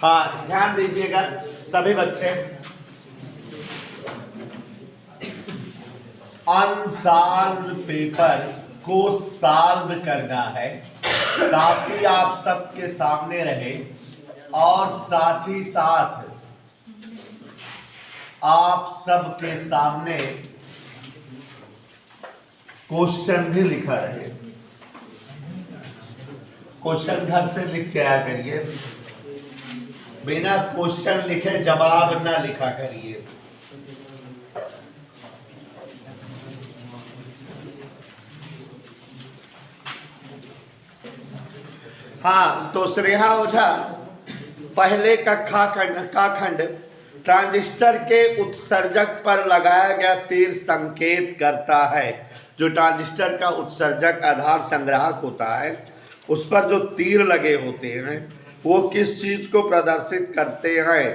हाँ, ध्यान दीजिएगा सभी बच्चे। अनसॉल्व पेपर को सॉल्व करना है ताकि आप सबके सामने रहे और साथ ही साथ आप सबके सामने क्वेश्चन भी लिखा रहे। क्वेश्चन घर से लिख के आया करिए, बिना क्वेश्चन लिखे जवाब ना लिखा करिए। हाँ, तो श्रेया ओझा पहले कक्षा का खंड ट्रांजिस्टर के उत्सर्जक पर लगाया गया तीर संकेत करता है। जो ट्रांजिस्टर का उत्सर्जक आधार संग्राहक होता है उस पर जो तीर लगे होते हैं वो किस चीज को प्रदर्शित करते हैं।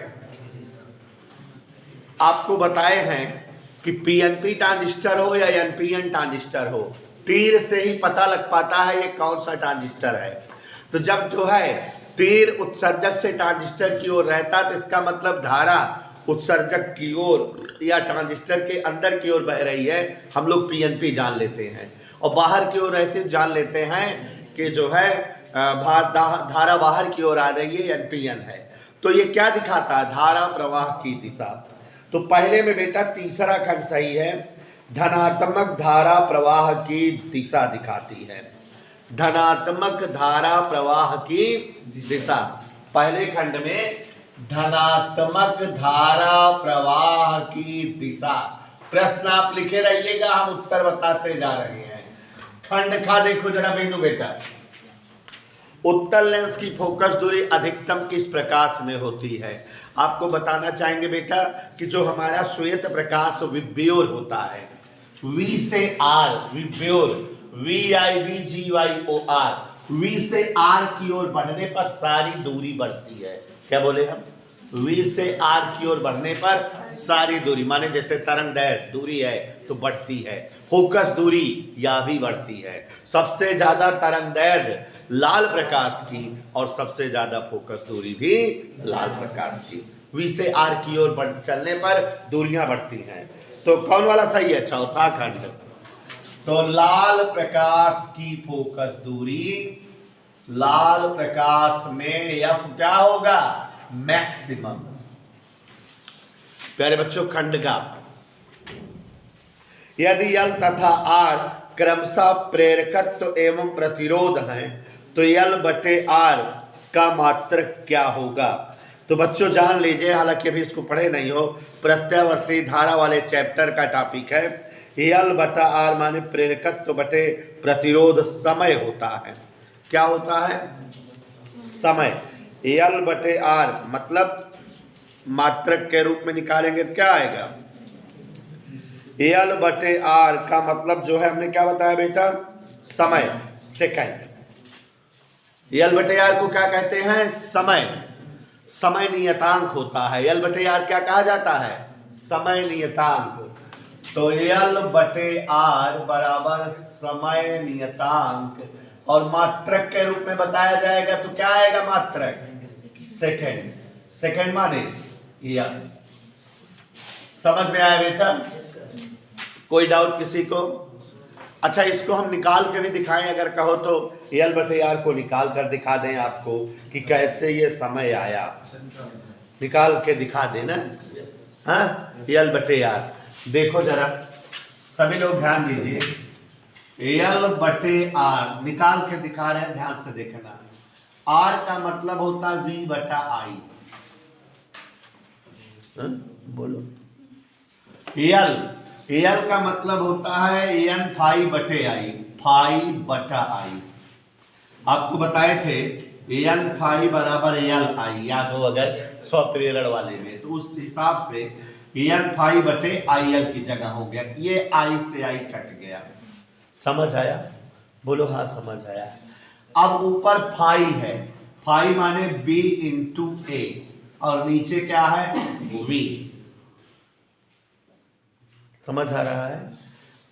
आपको बताए हैं कि पीएनपी ट्रांजिस्टर हो या एनपीएन ट्रांजिस्टर हो, तीर से ही पता लग पाता है ये कौन सा ट्रांजिस्टर है। तो जब जो है तीर उत्सर्जक से ट्रांजिस्टर की ओर रहता है तो इसका मतलब धारा उत्सर्जक की ओर या ट्रांजिस्टर के अंदर की ओर बह रही है, हम लोग पीएनपी जान लेते हैं। और बाहर की ओर रहते जान लेते हैं कि जो है धारा बाहर की ओर आ रही है, एनपीएन है। तो ये क्या दिखाता है? धारा प्रवाह की दिशा। तो पहले में बेटा तीसरा खंड सही है, धनात्मक धारा प्रवाह की दिशा दिखाती है। धनात्मक धारा प्रवाह की दिशा, पहले खंड में धनात्मक धारा प्रवाह की दिशा। प्रश्न आप लिखे रहिएगा, हम उत्तर बताते जा रहे हैं। खंड खा देखो जरा बेनू बेटा, उत्तल लेंस की फोकस दूरी अधिकतम किस प्रकाश में होती है? आपको बताना चाहेंगे बेटा कि जो हमारा श्वेत प्रकाश विब्योर होता है, वी से आर विब्योर, VIBGYOR, वी से आर की ओर बढ़ने पर सारी दूरी बढ़ती है। क्या बोले हम? वी से आर की ओर बढ़ने पर सारी दूरी, माने जैसे तरंग दैर्घ्य दूरी है तो बढ़ती है, फोकस दूरी या भी बढ़ती है। सबसे ज्यादा तरंग दैर्घ्य लाल प्रकाश की और सबसे ज्यादा फोकस दूरी भी लाल प्रकाश की। वी से आर की ओर चलने पर दूरियां बढ़ती हैं। तो कौन वाला सही है? चौथा खंड। तो लाल प्रकाश की फोकस दूरी, लाल प्रकाश में एफ क्या होगा? मैक्सिमम। प्यारे बच्चों, खंड का यदि L तथा R क्रमशः प्रेरकत्व एवं प्रतिरोध हैं तो L/R का मात्रक क्या होगा? तो बच्चों जान लीजिए, हालांकि अभी इसको पढ़े नहीं हो, प्रत्यावर्ती धारा वाले चैप्टर का टॉपिक है। L/R माने प्रेरकत्व बटे प्रतिरोध समय होता है। क्या होता है? समय। L/R मतलब मात्रक के रूप में निकालेंगे तो क्या आएगा? L/R का मतलब जो है हमने क्या बताया बेटा? समय, सेकंड। L/R को क्या कहते हैं? समय। समय नियतांक होता है। L/R क्या कहा जाता है? समय नियतांक। तो L/R बराबर समय नियतांक, और मात्रक के रूप में बताया जाएगा तो क्या आएगा? मात्रक, सेकंड। सेकंड माने यस। समझ में आया बेटा? कोई डाउट किसी को? अच्छा, इसको हम निकाल के भी दिखाएं अगर कहो तो। L/R को निकाल कर दिखा दें आपको कि कैसे ये समय आया, निकाल के दिखा देना। हाँ, L/R देखो जरा, सभी लोग ध्यान दीजिए। L/R निकाल के दिखा रहे हैं, ध्यान से देखना। R का मतलब होता है V/I। बोलो। L का मतलब होता है N∅/I, phi/I। आपको बताए थे N∅ बराबर Li, याद हो अगर 100 पीरियड वाले में, तो उस हिसाब से N∅/IL की जगह हो गया। ये I से I कट गया। समझ आया? बोलो हाँ समझ आया। अब ऊपर फाई है, फाई माने B/A, और नीचे क्या है? V। समझ आ रहा है?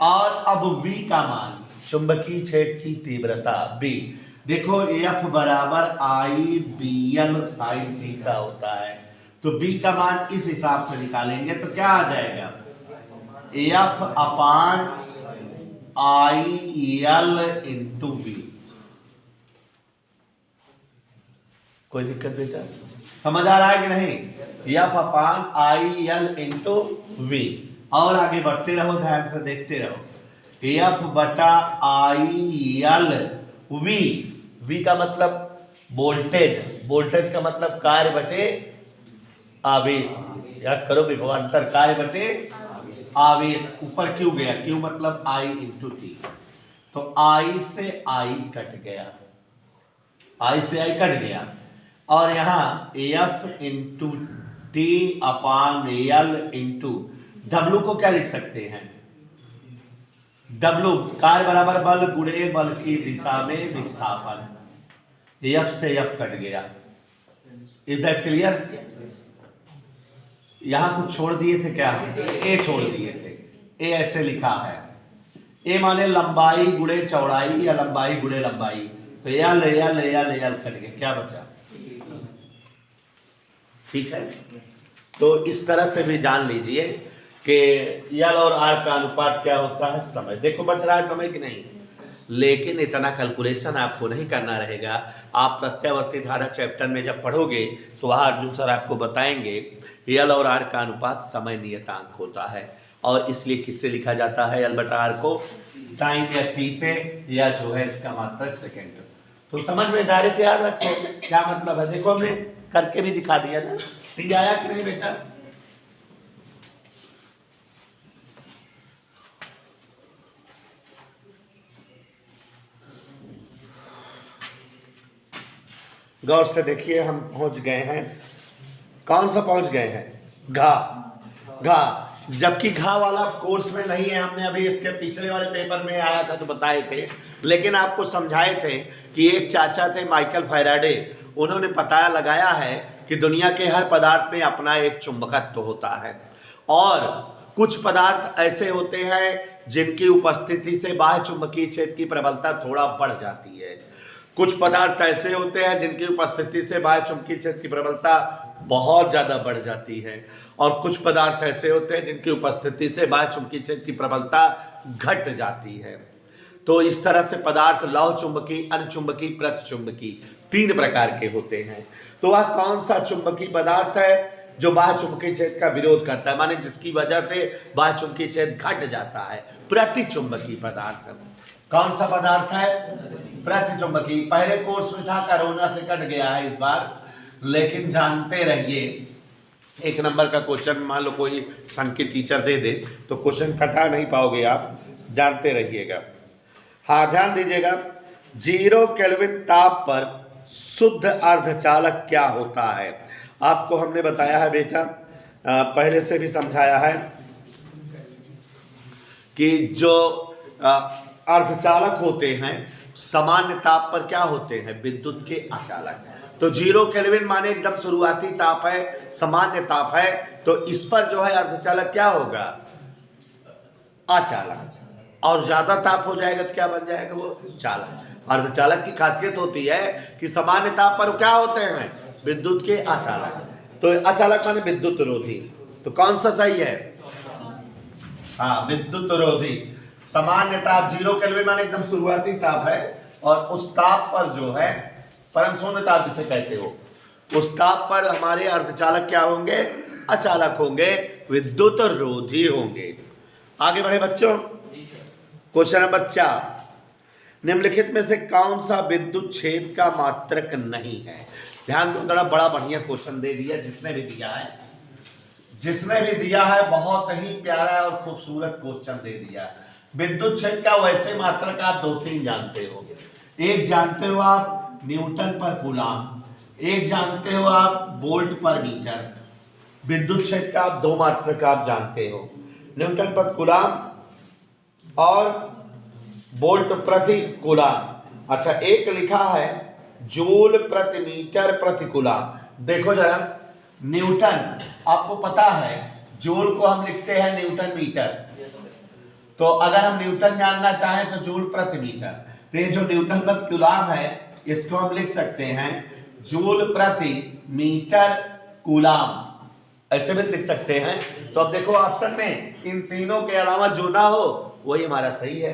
और अब V का मान, चुंबकीय क्षेत्र की तीव्रता B, देखो एफ बराबर आई बी एल साइन थीटा होता है, तो बी का मान इस हिसाब से निकालेंगे तो क्या आ जाएगा, F upon I L into B. कोई दिक्कत बेटा, समझ आ रहा है कि नहीं, F upon I L into V. और आगे बढ़ते रहो, ध्यान से देखते रहो, एफ बटा आई एल वी, वी का मतलब वोल्टेज, वोल्टेज का मतलब कार्य बटे आवेश, याद करो विभवांतर, कार्य बटे आवेश, ऊपर क्यू गया, क्यू मतलब आई इंटू टी, तो आई से आई कट गया, आई से आई कट गया, और यहाँ F into T upon L into W को क्या लिख सकते हैं, डब्लू कार्य बराबर बल गुणे बल की दिशा में विस्थापन, एफ से एफ कट गया। Is that clear? यहां कुछ छोड़ दिए थे क्या, ए छोड़ दिए थे, ए ऐसे लिखा है, ए माने लंबाई गुणे चौड़ाई या लंबाई गुणे लंबाई, तो L L L L cut गया, क्या बचा, ठीक है। तो इस तरह से भी जान लीजिए कि एल और आर का अनुपात क्या होता है, समय। देखो बच रहा है समय कि नहीं, लेकिन इतना कैलकुलेशन आपको नहीं करना रहेगा। आप प्रत्यावर्ती धारा चैप्टर में जब पढ़ोगे तो वहाँ अर्जुन सर आपको बताएंगे एल और आर का अनुपात समय नियतांक होता है, और इसलिए किससे लिखा जाता है एल बटा आर को, टाइम या टी से, या जो है इसका मात्रक सेकेंड। तो समझ में डायरेक्ट याद रखो क्या मतलब है। देखो हमने करके भी दिखा दिया था, टी आया कि नहीं बेटा, गौर से देखिए, हम पहुंच गए हैं, कौन सा पहुंच गए हैं, घा, घा, जबकि घा वाला कोर्स में नहीं है, हमने अभी इसके पिछले वाले पेपर में आया था तो बताए थे, लेकिन आपको समझाए थे कि एक चाचा थे माइकल फैराडे, उन्होंने पता लगाया है कि दुनिया के हर पदार्थ में अपना एक चुंबकत्व होता है, और कुछ पदार्थ ऐसे होते हैं जिनकी उपस्थिति से बाह्य चुंबकीय क्षेत्र की प्रबलता थोड़ा बढ़ जाती है, कुछ पदार्थ ऐसे होते हैं जिनकी उपस्थिति से बाह्य चुंबकीय क्षेत्र की प्रबलता बहुत ज़्यादा बढ़ जाती है, और कुछ पदार्थ ऐसे होते हैं जिनकी उपस्थिति से बाह्य चुंबकीय क्षेत्र की प्रबलता घट जाती है। तो इस तरह से पदार्थ लौह चुंबकीय, अनुचुंबकीय, प्रतिचुंबकीय, तीन प्रकार के होते हैं। तो वह कौन सा चुंबकीय पदार्थ है जो बाह्य चुंबकीय क्षेत्र का विरोध करता है, माने जिसकी वजह से बाह्य चुंबकीय क्षेत्र घट जाता है, प्रतिचुंबकीय पदार्थ। कौन सा पदार्थ है, प्रतिचुंबकीय। पहले कोर्स में था, कोरोना से कट गया है इस बार, लेकिन जानते रहिए, एक नंबर का क्वेश्चन मान लो कोई संघ की टीचर दे दे तो क्वेश्चन कटा नहीं पाओगे आप, जानते रहिएगा। हाँ ध्यान दीजिएगा, 0 केल्विन ताप पर शुद्ध अर्धचालक क्या होता है, आपको हमने बताया है बेटा, पहले से भी समझाया है कि जो अर्धचालक होते हैं सामान्य ताप पर क्या होते हैं, विद्युत के आचालक। तो 0 केल्विन माने एकदम शुरुआती ताप है, सामान्य ताप है, तो इस पर जो है अर्धचालक क्या होगा, आचालक, और ज्यादा ताप हो जाएगा तो क्या बन जाएगा, वो चालक। अर्धचालक की खासियत होती है कि सामान्य ताप पर क्या होते हैं, विद्युत के आचालक, तो आचालक माने विद्युत रोधी। तो कौन सा सही है, हाँ विद्युत रोधी। सामान्य ताप 0 केल्विन माने एकदम शुरुआती ताप है, और उस ताप पर जो है परम शून्य ताप जिसे कहते हो, उस ताप पर हमारे अर्धचालक क्या होंगे, अचालक होंगे, विद्युत रोधी होंगे। आगे बढ़े बच्चों, क्वेश्चन नंबर 4, निम्नलिखित में से कौन सा विद्युत क्षेत्र का मात्रक नहीं है। ध्यान दो, बड़ा बड़ा बढ़िया क्वेश्चन दे दिया, जिसने भी दिया है, जिसने भी दिया है बहुत ही प्यारा और खूबसूरत क्वेश्चन दे दिया। विद्युत क्षेत्र का वैसे मात्रक आप 2-3 जानते हो, एक जानते हो आप न्यूटन पर कूलाम, एक जानते हो आप वोल्ट पर मीटर। विद्युत क्षेत्र का आप 2 मात्रक आप जानते हो, न्यूटन पर कूलाम और वोल्ट प्रति कूलाम। अच्छा, एक लिखा है जूल प्रति मीटर प्रति कूलाम। देखो जरा, न्यूटन आपको पता है, जूल को हम लिखते हैं न्यूटन मीटर, तो अगर हम न्यूटन जानना चाहें तो जूल प्रति मीटर, तो ये जो न्यूटन प्रति कूलाम है इसको हम लिख सकते हैं जूल प्रति मीटर कूलाम, ऐसे भी लिख सकते हैं। तो अब देखो ऑप्शन में इन तीनों के अलावा जो ना हो वही हमारा सही है।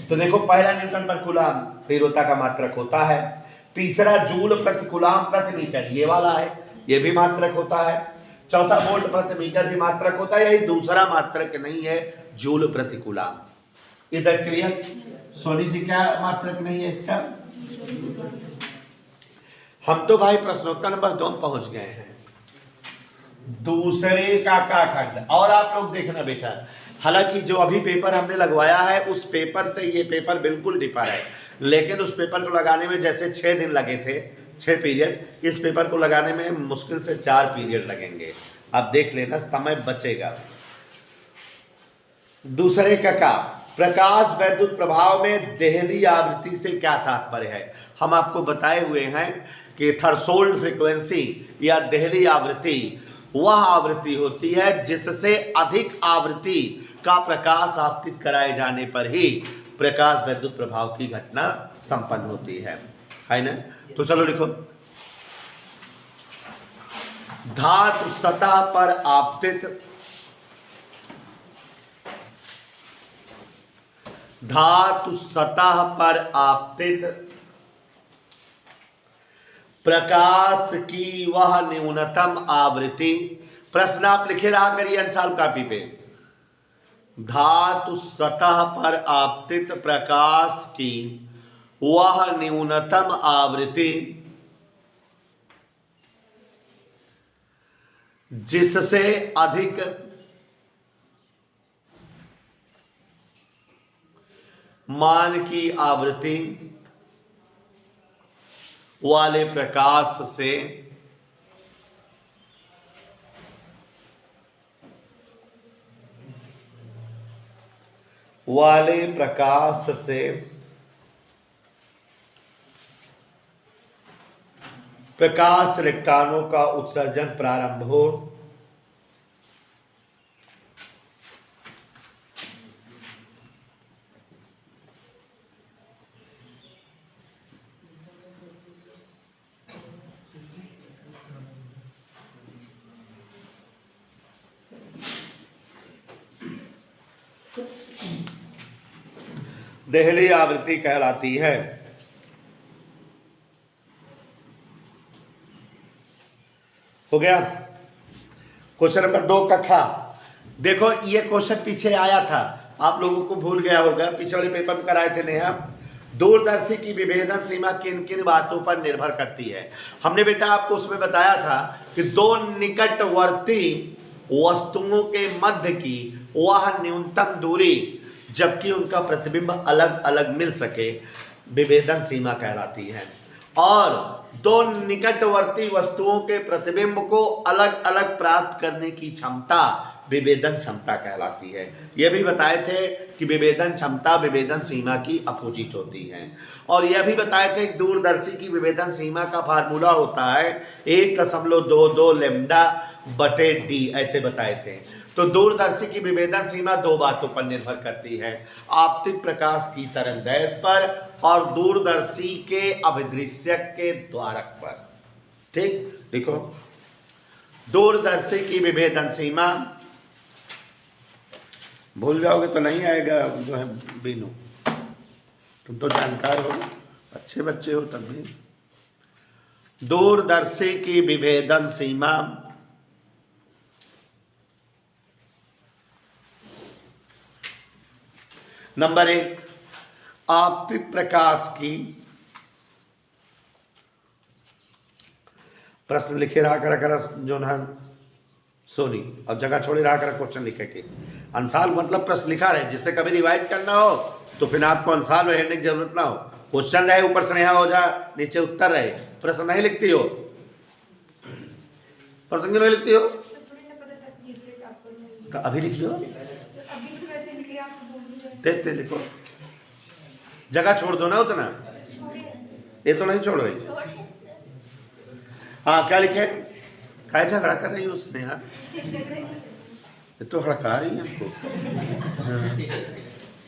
तो देखो पहला न्यूटन पर कूलाम तीव्रता का मात्रक होता है, तीसरा जूल प्रति कूलाम प्रति मीटर ये वाला है, ये भी मात्रक होता है, चौथा वोल्ट प्रति मीटर भी मात्रक होता है, यही दूसरा मात्रक नहीं है जूल प्रति कूलाम। इधर क्लियर? सोनी जी क्या मात्रक नहीं है इसका? हम तो भाई प्रश्नोत्तर नंबर 2 पहुंच गए हैं, दूसरे का खंड। और आप लोग देखना बेटा, हालांकि जो अभी पेपर हमने लगवाया है उस पेपर से ये पेपर बिल्कुल डिफर है, लेकिन उस पेपर को लगाने में जैसे 6 दिन लगे थे, 6 पीरियड, इस पेपर को लगाने में मुश्किल से 4 पीरियड लगेंगे। आप देख लेना, समय बचेगा। दूसरे का प्रकाश वैद्युत प्रभाव में देहली आवृत्ति से क्या तात्पर्य है? हम आपको बताए हुए हैं कि थ्रेशोल्ड फ्रीक्वेंसी या देहली आवृत्ति वह आवृत्ति होती है जिससे अधिक आवृत्ति का प्रकाश आपतित कराए जाने पर ही प्रकाश वैद्युत प्रभाव की घटना संपन्न होती है ना? तो चलो लिखो, धातु सतह पर आपतित प्रकाश की वह न्यूनतम आवृत्ति, प्रश्न आप लिखे रहा करिए अंशाल कॉपी पे, धातु सतह पर आपतित प्रकाश की वह न्यूनतम आवृत्ति जिससे अधिक मान की आवृत्ति वाले प्रकाश से प्रकाश इलेक्ट्रॉनों का उत्सर्जन प्रारंभ हो, देहली आवृत्ति कहलाती है। हो गया? क्वेश्चन नंबर 2 कक्षा। देखो ये क्वेश्चन पीछे आया था, आप लोगों को भूल गया होगा, पिछले वाले पेपर में कराए थे नेहा। दूरदर्शी की विभेदन सीमा किन किन बातों पर निर्भर करती है? हमने बेटा आपको उसमें बताया था कि दो निकटवर्ती वस्तुओं के मध्य की वह न्यूनतम दूरी जबकि उनका प्रतिबिंब अलग अलग मिल सके विभेदन सीमा कहलाती है, और दो निकटवर्ती वस्तुओं के प्रतिबिंब को अलग अलग प्राप्त करने की क्षमता विभेदन क्षमता कहलाती है। यह भी बताए थे कि विभेदन क्षमता विभेदन सीमा की अपोजिट होती है, और यह भी बताए थे कि दूरदर्शी की विभेदन सीमा का फार्मूला होता है 1.22 लैम्डा बटे डी, ऐसे बताए थे। तो दूरदर्शी की विभेदन सीमा दो बातों पर निर्भर करती है, आपतित प्रकाश की तरंगदैर्घ्य पर और दूरदर्शी के अभिदृश्यक के द्वारक पर। ठीक, देखो दूरदर्शी की विभेदन सीमा, भूल जाओगे तो नहीं आएगा जो है बीनू, तुम तो जानकार हो, अच्छे बच्चे हो तब भी। दूरदर्शी की विभेदन सीमा नंबर 1 आपतित प्रकाश की, प्रश्न लिखे रहा कर जो ना सोनी, अब जगह छोड़े रहा कर क्वेश्चन लिखे के, अंसाल मतलब प्रश्न लिखा रहे, जिससे कभी रिवाइज करना हो तो फिर आपको अंसाल में हेरने की जरूरत ना हो, क्वेश्चन रहे ऊपर स्नेहा हो जा, नीचे उत्तर रहे, प्रश्न नहीं लिखती हो, प्रश्न क्यों नहीं लिखती हो? तो अभी लिख लो, देखते लिखो, जगह छोड़ दो ना उतना, ये तो नहीं छोड़ रही। हाँ क्या लिखे? क्या झगड़ा कर रही हो स्नेहा? ये तो हड़का रही है हमको,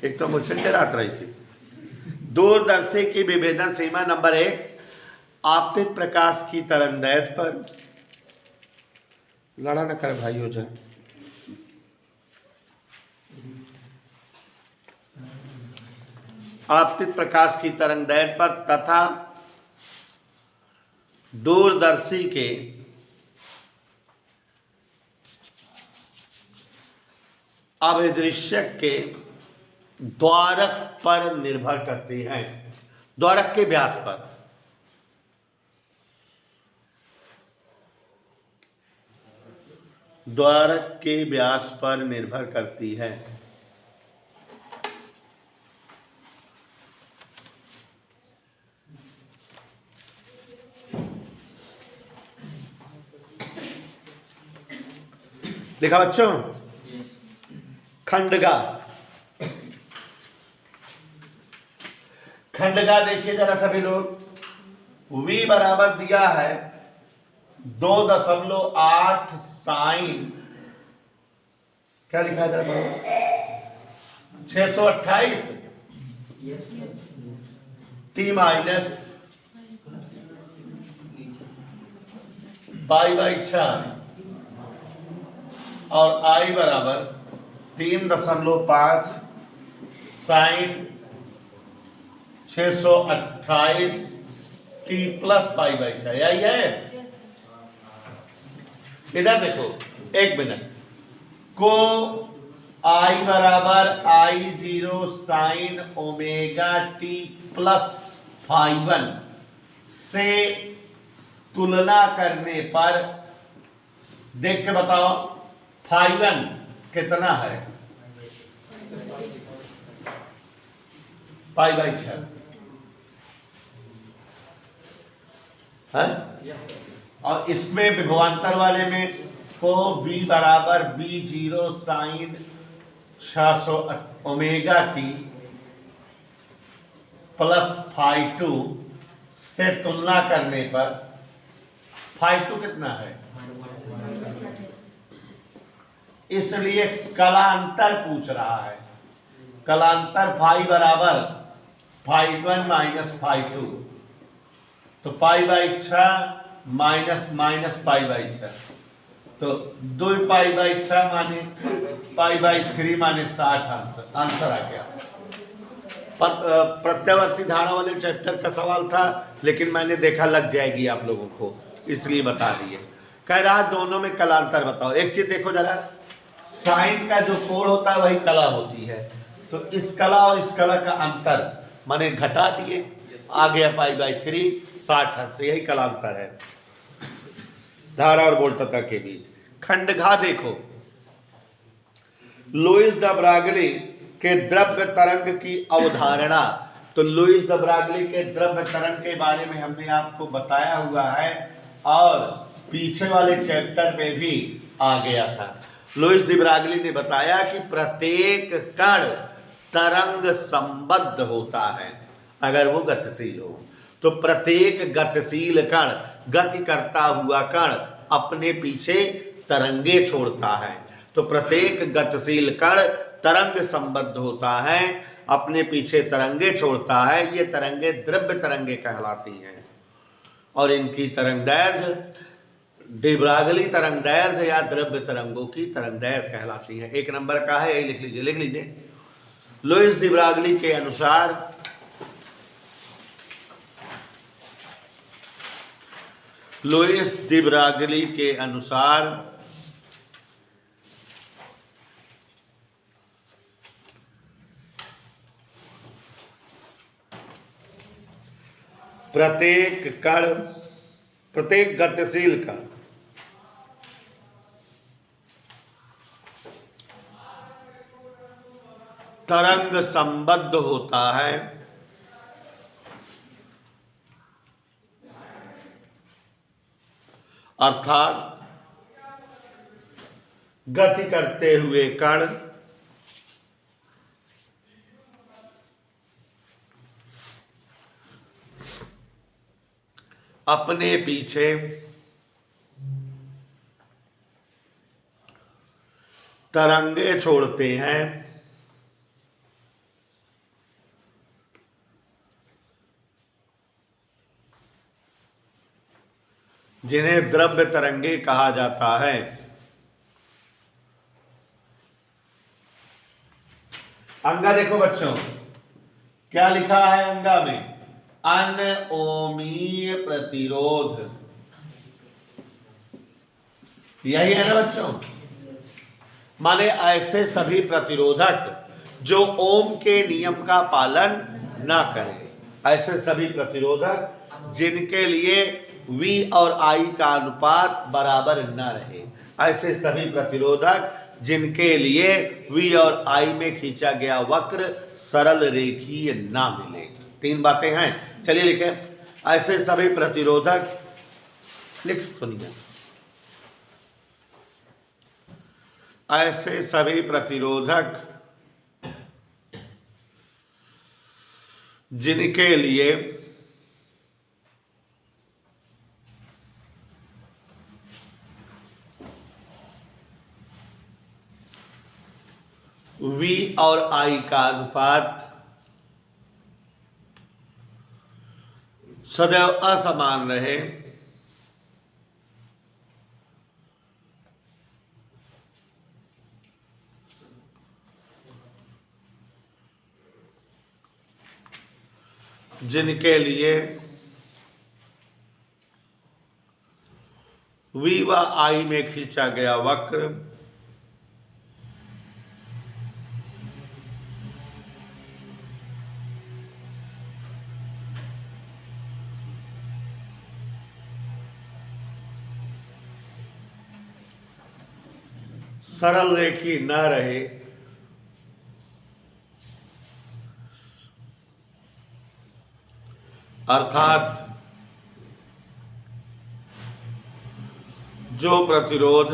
एक तो मुझसे डरात रही थी। दूरदर्शी की विभेदन सीमा नंबर 1 आपतित प्रकाश की तरंगदैर्घ्य पर, लड़ा न कर भाई हो जाए, आपतित प्रकाश की तरंगदैर्घ्य पर तथा दूरदर्शी के अभिदृश्यक के द्वारक पर निर्भर करती हैं, द्वारक के व्यास पर। द्वारक के व्यास पर निर्भर करती है। देखा बच्चों, खंडगा, खंडगा देखिए जरा सभी लोग, V बराबर दिया है 2.8 साइन, क्या लिखा है जरा 628 T माइनस π/6 और I बराबर 3.5 साइन 628 T प्लस π/6, यही है। इधर देखो, एक मिनट, को I बराबर I0 sine omega t plus φ1 से तुलना करने पर देख के बताओ φ1 कितना है, π/6 है। और इसमें विभवांतर वाले में को B बराबर B0 sign 600 omega t plus φ2 से तुलना करने पर φ2 कितना है, इसलिए कलांतर पूछ रहा है। कलांतर फाई बराबर φ1 माइनस φ2, तो π/6 माइनस माइनस π/6, तो 2π/6 माने π/3 माने 60 आंसर आ गया। प्रत्यावर्ती धारा वाले चैप्टर का सवाल था, लेकिन मैंने देखा लग जाएगी आप लोगों को, इसलिए बता दिए। कह रहा दोनों में कलांतर बताओ। एक चीज देखो जरा, साइन का जो कोण होता है वही कला होती है, तो इस कला और इस कला का अंतर माने घटा दिए, आ गया π/3 60 से, यही कलांतर है धारा और वोल्टता के बीच। खंडघा देखो, लुईस द ब्रागली के द्रव्य तरंग की अवधारणा, तो लुईस द ब्रागली के द्रव्य तरंग के बारे में हमने आपको बताया हुआ है और पीछे वाले चैप्टर में भी आ गया था। लुईस द ब्रागली ने बताया कि प्रत्येक कण तरंग संबद्ध होता है अगर वो गतिशील हो, तो प्रत्येक गतिशील कण, गति करता हुआ कण अपने पीछे तरंगे छोड़ता है, तो प्रत्येक गतिशील कण तरंग संबद्ध होता है, अपने पीछे तरंगे छोड़ता है। ये तरंगे द्रव्य तरंगे कहलाती हैं और इनकी तरंगदैर्घ्य डी ब्रागली तरंगदैर्घ्य या द्रव्य तरंगों की तरंगदैर्घ्य कहलाती है। एक नंबर का है, यही लिख लीजिए। लुईस डी ब्रागली के अनुसार लुईस डी ब्रागली के अनुसार प्रत्येक गतिशील कण तरंग संबद्ध होता है, अर्थात गति करते हुए कण अपने पीछे तरंगे छोड़ते हैं, जिन्हें द्रव्य तरंगे कहा जाता है। अंगा देखो बच्चों, क्या लिखा है अंगा में? अनओमीय प्रतिरोध, यही है ना बच्चों? माने ऐसे सभी प्रतिरोधक जो ओम के नियम का पालन ना करें, ऐसे सभी प्रतिरोधक जिनके लिए V और I का अनुपात बराबर न रहे, ऐसे सभी प्रतिरोधक जिनके लिए V और I में खींचा गया वक्र सरल रेखीय ना मिले। तीन बातें हैं, चलिए लिखें। ऐसे सभी प्रतिरोधक, लिख सुनिए, ऐसे सभी प्रतिरोधक जिनके लिए V और I का अनुपात सदैव असमान रहे, जिनके लिए V व I में खींचा गया वक्र सरल रेखी न रहे, अर्थात जो प्रतिरोध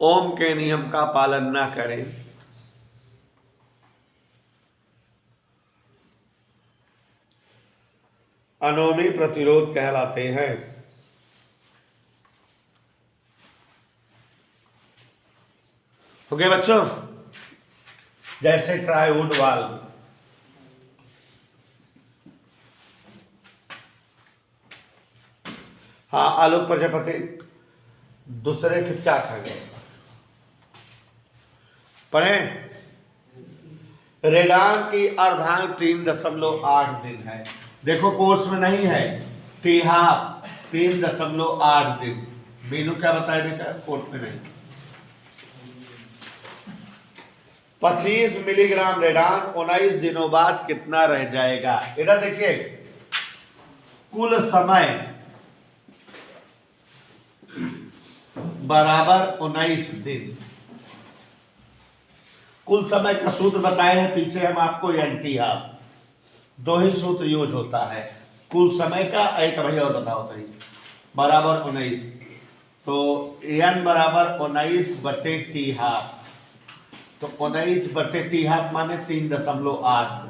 ओम के नियम का पालन न करें, अनोमी प्रतिरोध कहलाते हैं। हो गए बच्चों? जैसे ट्राइवुड वाल्व, हाँ, आलोक प्रजापति दूसरे के क्या खा गए? पढ़ें। रेडान की अर्धांग 3.8 दिन है। देखो कोर्स में नहीं है, टीहा 3.8 दिन। मीनू क्या बताया बेटा? कोर्स में नहीं। 25 मिलीग्राम रेडान 19 दिनों बाद कितना रह जाएगा? इधर देखिए, कुल समय बराबर 19 दिन। कुल समय का सूत्र बताए हैं पीछे हम आपको, एनटी हाफ। दो ही सूत्र यूज होता है कुल समय का, एक भाई और बताओ भाई, बराबर 19। तो एन बराबर 19 बटे टी हाफ, तो 19 बटे टी हाफ माने 3.8।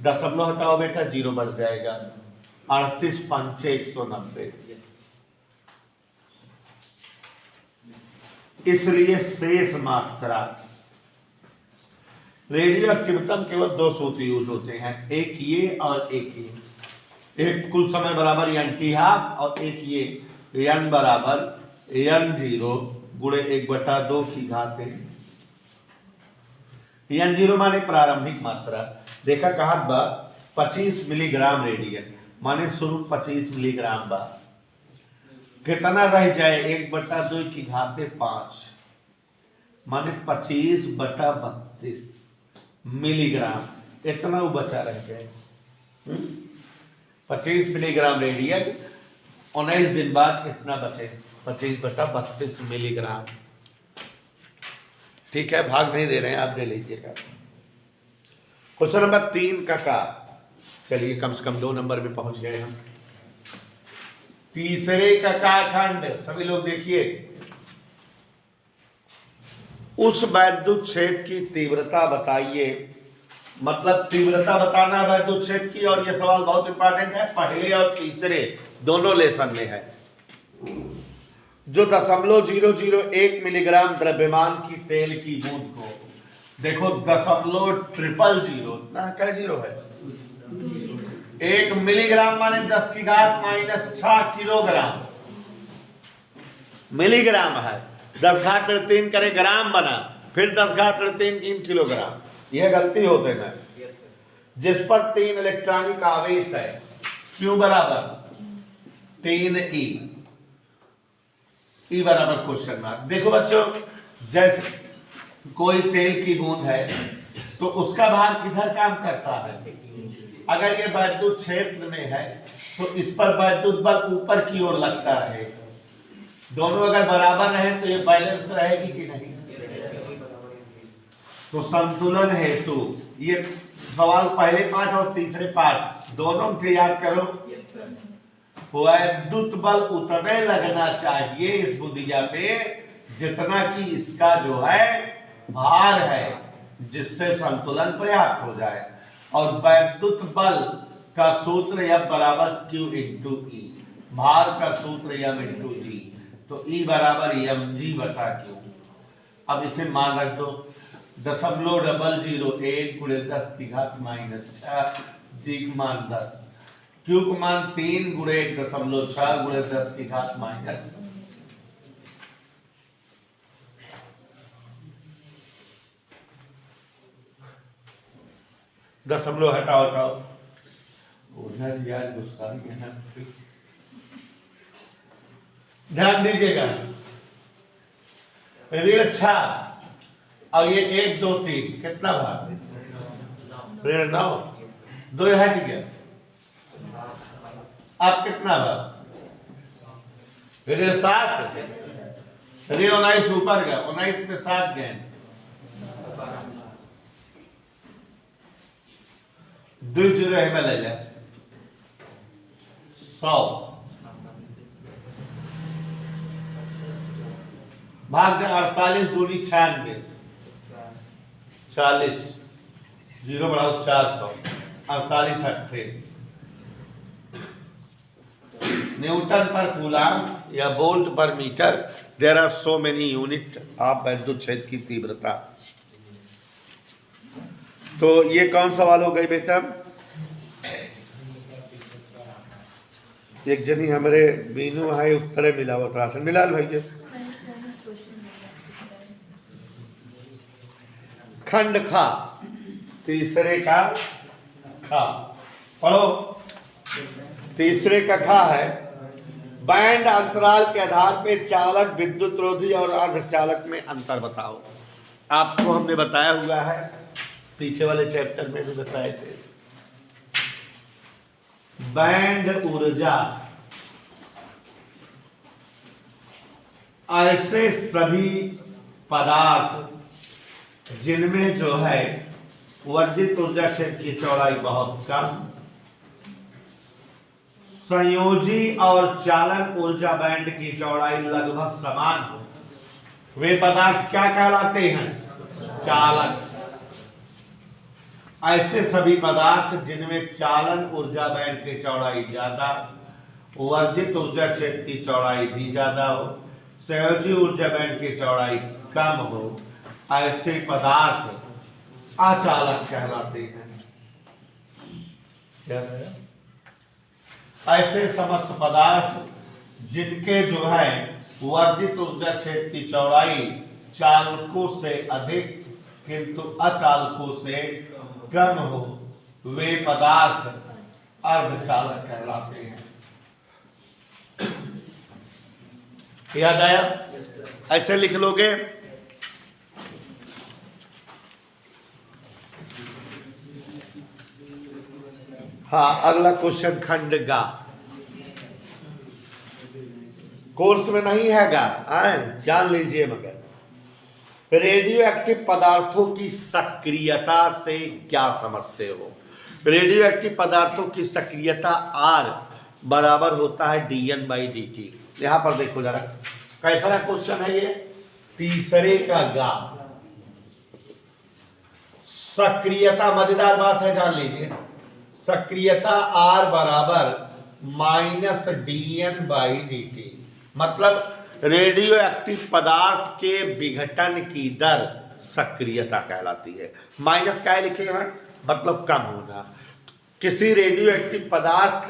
दशमलव हटाओ बेटा, 0 बच जाएगा। 38 5 190। इसलिए शेष मात्रा, रेडियो एक्टिविटी केवल दो सूत्र यूज होते हैं, एक ये और एक ये। एक कुल समय बराबर एन टी हाफ और एक ये एन बराबर n0 गुणे 1/2 की घात n0 माने प्रारंभिक मात्रा। देखा कहा बा 25 मिलीग्राम रेडियन माने शुरू 25 मिलीग्राम बा, कितना रह जाए? 1/2 की घात 5 माने 25/32 मिलीग्राम, इतना वो बचा रह जाए। 25 मिलीग्राम रेडियन 19 दिन बाद कितना बचे? 25/32 मिलीग्राम। ठीक है, भाग नहीं दे रहे हैं, आप दे लीजिएगा। क्वेश्चन नंबर 3 का चलिए कम से कम 2 नंबर में पहुंच गए हम। तीसरे का खंड, सभी लोग देखिए, उस वैद्युत क्षेत्र की तीव्रता बताइए। मतलब तीव्रता बताना है वैद्युत क्षेत्र की, और यह सवाल बहुत इंपॉर्टेंट है, पहले और तीसरे दोनों लेसन में है। जो 0.001 मिलीग्राम द्रव्यमान की तेल की बूंद को, देखो 0.000 ना, क्या जीरो है? 1 मिलीग्राम माने 10 की घात -6 किलोग्राम। मिलीग्राम है, 10 घात पर 3 करे ग्राम बना, फिर 10 घात पर 3 किलोग्राम। यह गलती होते हैं। जिस पर 3 इलेक्ट्रॉनिक आवेश है, Q बराबर 3E, E बराबर क्वेश्चन मार्क। देखो बच्चों, जैसे कोई तेल की बूंद है तो उसका भार किधर काम करता है? अगर ये वैद्युत क्षेत्र में है तो इस पर वैद्युत बल ऊपर की ओर लगता है। दोनों अगर बराबर रहे तो ये बैलेंस रहेगी कि नहीं? तो संतुलन हेतु ये सवाल पहले पार्ट और तीसरे पार्ट दोनों से याद करो। वैद्युत बल उतने लगना चाहिए इस बुधिया पे जितना कि इसका जो है भार है, जिससे संतुलन पर्याप्त हो जाए। और वैद्युत बल का सूत्र F बराबर Q इंटू E, भार का सूत्र M इंटू G, तो E बराबर mg बटा Q। अब इसे मान रख दो, 0.001 गुणे 10 की घात -6, G का मान 10, Q का मान 3 गुणे 1.6 गुणे 10 की घात -। दशमलव हटाओ उधर यार गुस्सा है। ध्यान दीजिएगा, ऋण 6 और ये 1 2 3 कितना भाग? ऋण 9, 2 हट गया। अब कितना भाग? ऋण 7, ऋण 19 ऊपर गया, 19 में 7 गए, 2 जीरो है में ले ले 100 भाग दे 48 दूनी 96, 40 जीरो बढ़ाओ 400, 48 अट्ठे। न्यूटन पर कूलाम या volt per metre, there are so many unit of वैद्युत क्षेत्र की तीव्रता। तो ये कौन सवाल हो गई बेटा? एक जनी हमारे बीनू है उत्तरे मिला हुआ राशन मिलाल भाई। खंड खा, तीसरे का खा पढ़ो। तीसरे का खा है, बैंड अंतराल के आधार पर चालक, विद्युत रोधी और अर्धचालक में अंतर बताओ। आपको हमने बताया हुआ है, पीछे वाले चैप्टर में भी बताए थे। बैंड ऊर्जा ऐसे सभी पदार्थ जिनमें जो है वर्जित ऊर्जा क्षेत्र की चौड़ाई बहुत कम, संयोजी और चालन ऊर्जा बैंड की चौड़ाई लगभग समान हो, वे पदार्थ क्या कहलाते हैं? चालक। ऐसे सभी पदार्थ जिनमें चालन ऊर्जा बैंड की चौड़ाई ज्यादा, वर्जित ऊर्जा क्षेत्र की चौड़ाई भी ज्यादा हो, संयोजी ऊर्जा बैंड की चौड़ाई कम हो, ऐसे पदार्थ अचालक कहलाते हैं। क्या है? ऐसे समस्त पदार्थ जिनके जो है वर्जित ऊर्जा क्षेत्र की चौड़ाई चालकों से अधिक किंतु अचालकों से कम हो, वे पदार्थ अर्धचालक कहलाते हैं। याद आया? ऐसे लिख लोगे। हाँ, अगला क्वेश्चन खंड गा, कोर्स में नहीं है गा, जान लीजिए। मगर रेडियो एक्टिव पदार्थों की सक्रियता से क्या समझते हो? रेडियो एक्टिव पदार्थों की सक्रियता R बराबर होता है dN/dt। यहां पर देखो जरा, कैसा क्वेश्चन है ये? तीसरे का गा, सक्रियता, मजेदार बात है, जान लीजिए। सक्रियता R बराबर -dN/dt, मतलब रेडियो एक्टिव पदार्थ के विघटन की दर सक्रियता कहलाती है। माइनस क्या लिखेगा? मतलब कम होना। किसी रेडियो एक्टिव पदार्थ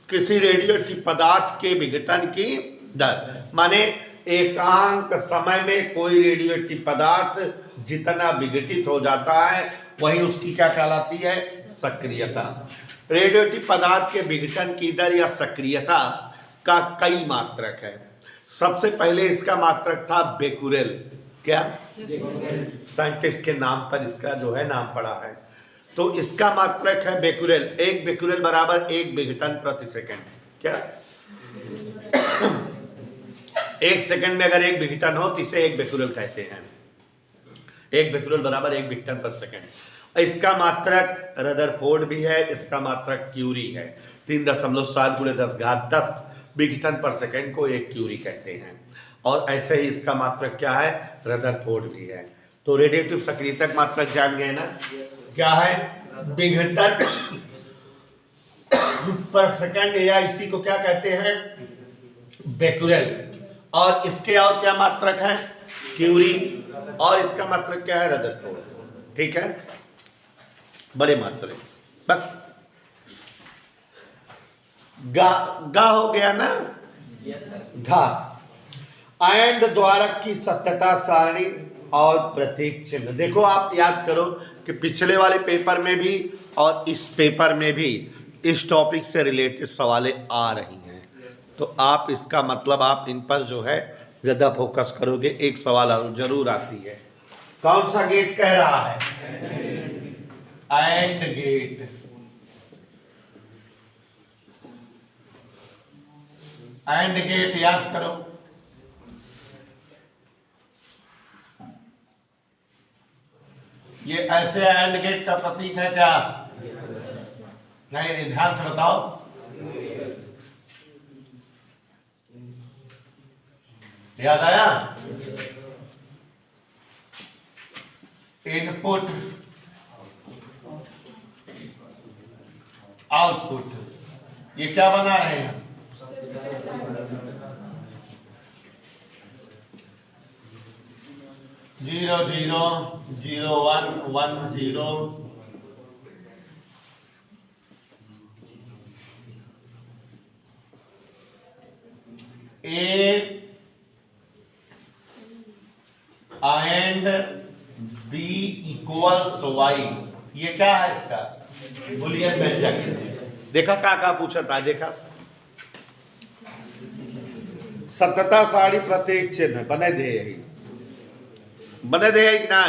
किसी रेडियो एक्टिव पदार्थ के विघटन की दर, माने एकांक समय में कोई रेडियो एक्टिव पदार्थ जितना विघटित हो जाता है वही उसकी क्या कहलाती है, सक्रियता। रेडियो एक्टिव पदार्थ के विघटन की दर या सक्रियता का कई मात्रक है। सबसे पहले इसका मात्रक था बेकुरेल। क्या? साइंटिस्ट के नाम पर इसका जो है नाम पड़ा है। तो इसका मात्रक है बेकुरेल। एक बेकुरेल बराबर 1 विघटन प्रति सेकंड। क्या? 1 सेकंड में अगर 1 विघटन हो तो इसे 1 बेकुरेल कहते हैं। 1 बेकुरेल बराबर 1 विघटन प्रति सेकंड। इसका मात्रक रदरफोर्ड भी है, इसका मात्रक क्यूरी है। 3.7 × 10⁻10 विघटन पर सेकंड को 1 क्यूरी कहते हैं। और ऐसे ही इसका मात्रक क्या है, रदरफोर्ड भी है। तो रेडियोएक्टिव सक्रियता मात्रक जान गए ना, क्या है, विघटन पर सेकंड, या इसी को क्या कहते हैं, बेकुरेल। और इसके और क्या मात्रक है, क्यूरी, और इसका मात्रक क्या है, रदरफोर्ड। ठीक है, बड़े मात्रक। बस गा हो गया ना, घा। एंड द्वारक की सत्यता सारणी और प्रतीक चिन्ह। देखो आप याद करो कि पिछले वाले पेपर में भी और इस पेपर में भी इस टॉपिक से रिलेटेड सवालें आ रही हैं। तो आप इसका मतलब आप इन पर जो है ज़्यादा फोकस करोगे, एक सवाल जरूर आती है। कौन सा गेट कह रहा है, एंड गेट। एंड गेट याद करो। ये ऐसे एंड गेट का प्रतीक है क्या, नहीं, ध्यान से बताओ। याद आया, इनपुट आउटपुट, ये क्या बना रहे हैं, 0 0 0 1 1 0 A and B equals Y। ये क्या है इसका, बुलियन व्यंजक। देखा क्या पूछा था, देखा, सत्यता सारणी प्रतीक चिन्ह बने दे, यही बने दे कि ना।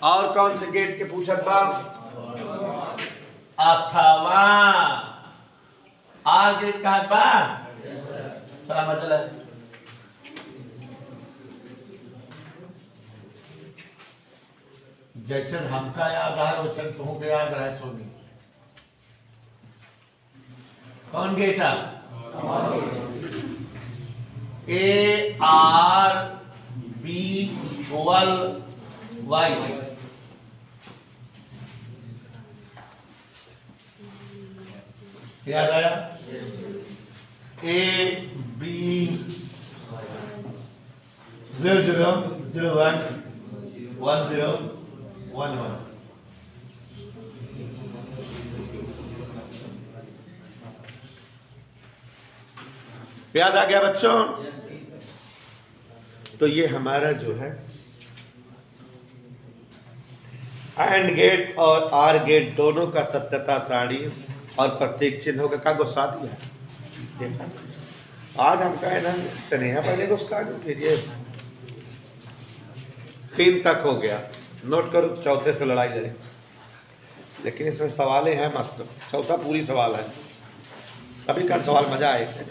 और कौन से गेट के पूछा था, अथवा आर गेट का बा, चला मतलब जैसे हमका याद है वैसे तुमको याद रहे सोनी। कौन गेट है, A R B equal Y. याद आया, ए बी 0 0 0 1 1 0 1 1। याद आ गया बच्चों। तो ये हमारा जो है एंड गेट और आर गेट दोनों का सत्यता सारणी और प्रत्येक चिन्हों का गुस्सा दिया। आज हम कहे ना स्नेहा पहले गुस्सा कीजिए, 3 तक हो गया, नोट करो, चौथे से लड़ाई लड़े। लेकिन इसमें सवालें हैं मस्त, चौथा पूरी सवाल है, सभी का सवाल मजा आएगा।